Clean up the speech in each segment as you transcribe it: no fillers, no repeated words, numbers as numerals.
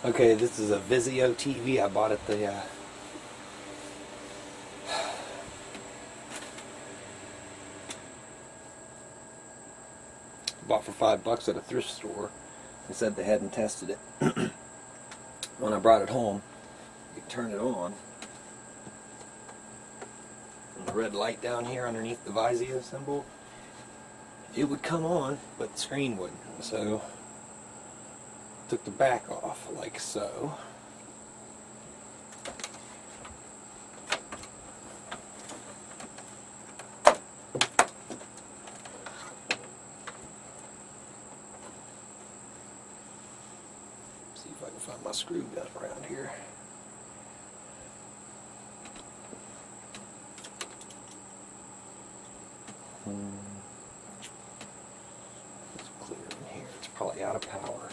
Okay, this is a Vizio TV I bought at the bought for $5 at a thrift store. They said they hadn't tested it. When I brought it home, you turn it on, and the red light down here underneath the Vizio symbol, it would come on, but the screen wouldn't. So took the back off like so. See if I can find my screw gun around here. It's clear in here. It's probably out of power.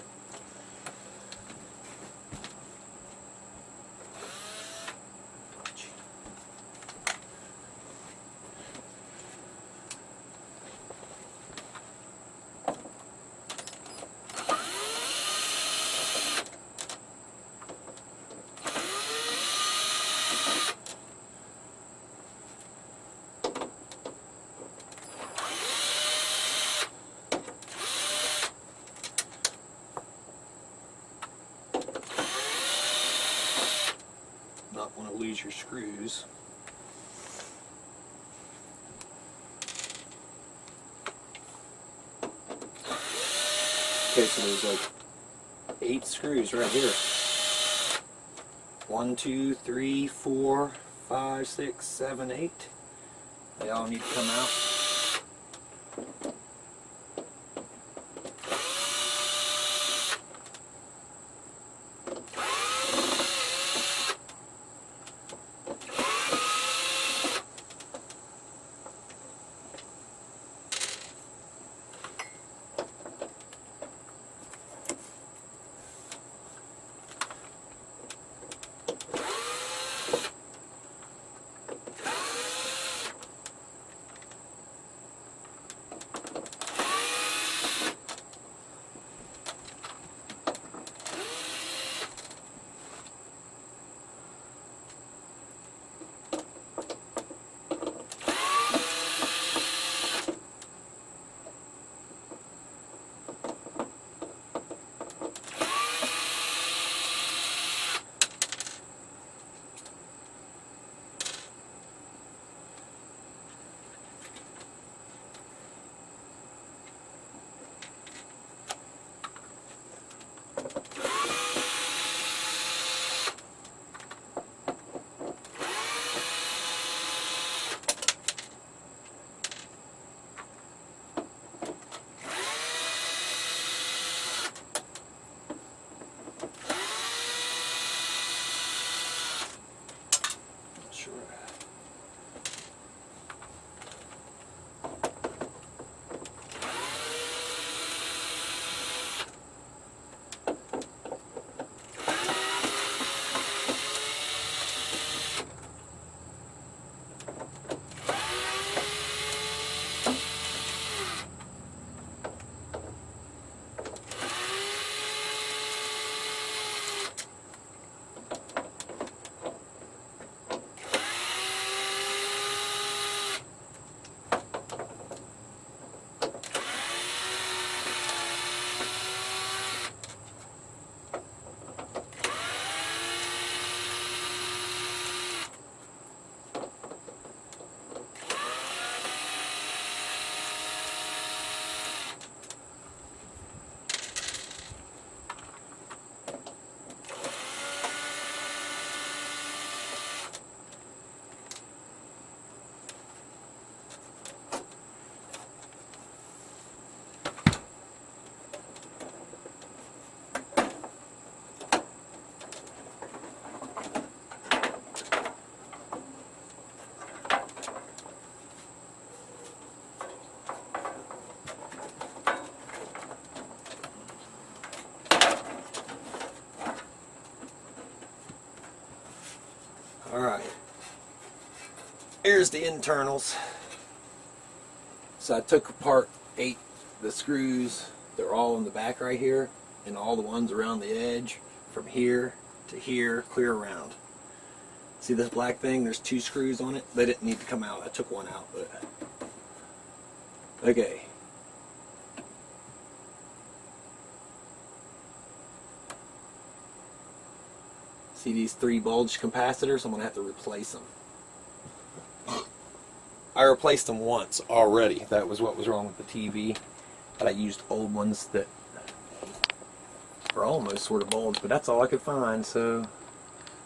Not want to lose your screws. Okay, so there's like 8 screws right here. 1, 2, 3, 4, 5, 6, 7, 8. They all need to come out. Alright, here's the internals. So I took apart the screws. They're all in the back right here, and all the ones around the edge from here to here, clear around. See this black thing? There's 2 screws on it. They didn't need to come out. I took one out, but okay. See these 3 bulge capacitors? I'm going to have to replace them. I replaced them once already. That was what was wrong with the TV. But I used old ones that are almost sort of bulged, but that's all I could find, so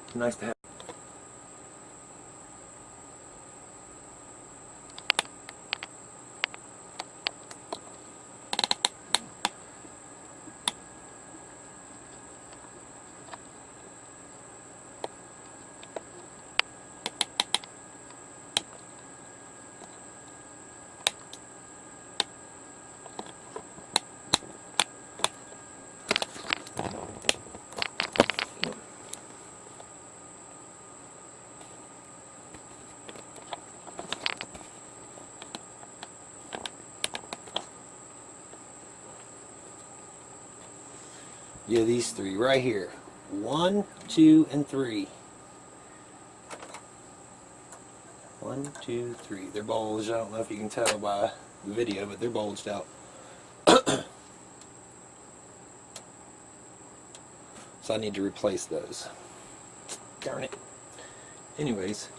it's nice to have. Yeah, these 3 right here. 1, 2, and 3. 1, 2, 3. They're bulged. I don't know if you can tell by the video, but they're bulged out. So I need to replace those. Darn it. Anyways.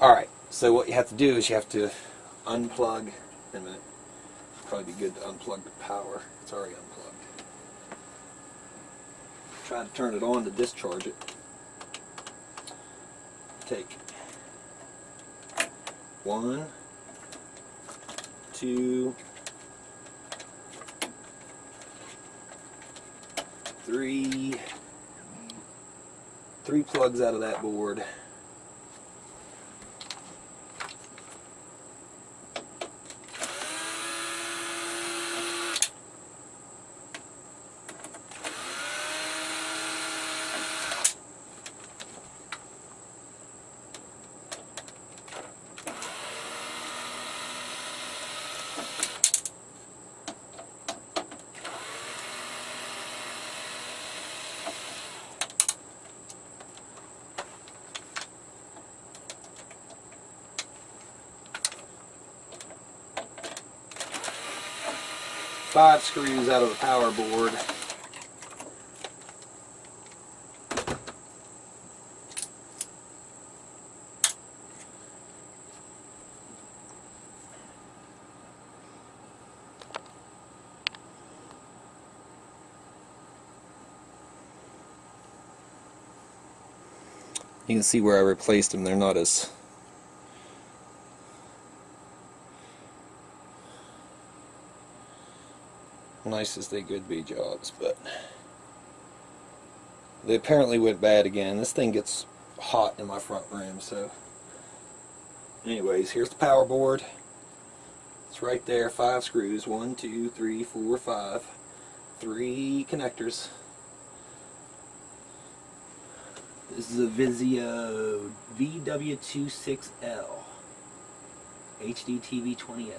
Alright, so what you have to do is you have to unplug, in a minute, probably be good to unplug the power, it's already unplugged. Try to turn it on to discharge it. Take 1, 2, 3 plugs out of that board. Five screws out of the power board. You can see where I replaced them. They're not as nice as they could be jobs, but they apparently went bad again. This thing gets hot in my front room, so anyways, here's the power board. It's right there, 5 screws, 1, 2, 3, 4, 5, 3 connectors. This is a Vizio vw26l HD TV 20F.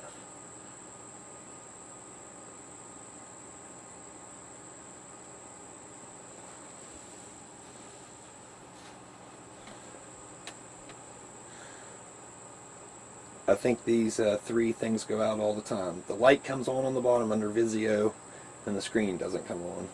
I think these 3 things go out all the time. The light comes on the bottom under Vizio, and the screen doesn't come on.